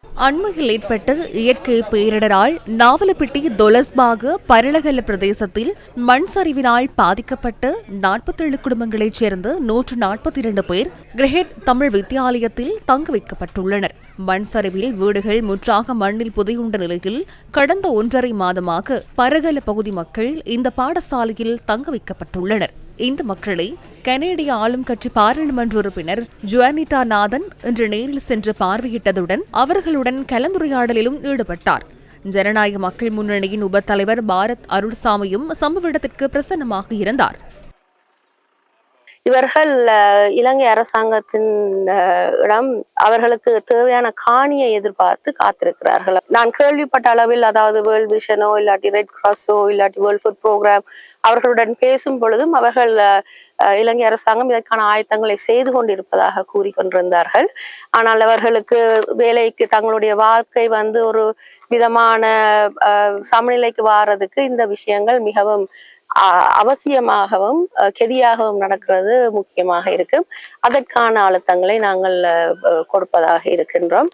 அண்மையில் ஏற்பட்ட இயற்கை பேரிடரால் நாவலப்பிட்டி தொலஸ்பாக பரளகல பிரதேசத்தில் மண் சரிவினால் பாதிக்கப்பட்ட 47 குடும்பங்களைச் சேர்ந்த 142 பேர் கிரஹெட் தமிழ் வித்தியாலயத்தில் தங்க வைக்கப்பட்டுள்ளனர். மண் சரிவில் வீடுகள் முற்றாக மண்ணில் புதையுண்ட நிலையில் கடந்த 1.5 மாதமாக பரகல பகுதி மக்கள் இந்த பாடசாலையில் தங்க வைக்கப்பட்டுள்ளனர். இந்த மக்களை கனேடிய ஆளும் கட்சி பாராளுமன்ற உறுப்பினர் ஜுவானிட்டா நாதன் இன்று நேரில் சென்று பார்வையிட்டதுடன் அவர்களுடன் கலந்துரையாடலிலும் ஈடுபட்டார். ஜனநாயக மக்கள் முன்னணியின் உப தலைவர் பாரத் அருள்சாமியும் சம்பவ இடத்திற்கு பிரசன்னமாக இருந்தார். இவர்கள் இலங்கை அரசாங்கத்தின் இடம் அவர்களுக்கு தேவையான காணியை எதிர்பார்த்து காத்திருக்கிறார்கள். நான் கேள்விப்பட்ட அளவில், அதாவது வேர்ல்ட் விஷனோ இல்லாட்டி ரெட் கிராஸோ இல்லாட்டி வேர்ல்ட் ஃபுட் ப்ரோக்ராம் அவர்களுடன் பேசும் பொழுதும் அவர்கள் இலங்கை அரசாங்கம் இதற்கான ஆயத்தங்களை செய்து கொண்டிருப்பதாக கூறிக்கொண்டிருந்தார்கள். ஆனால் அவர்களுக்கு வேலைக்கு தங்களுடைய வாழ்க்கை ஒரு விதமான சமநிலைக்கு வாரதுக்கு இந்த விஷயங்கள் மிகவும் அவசியமாகவும் கெதியாகவும் நடக்கிறது முக்கியமாக இருக்கு. அதற்கான அழுத்தங்களை நாங்கள் கொடுப்பதாக இருக்கின்றோம்.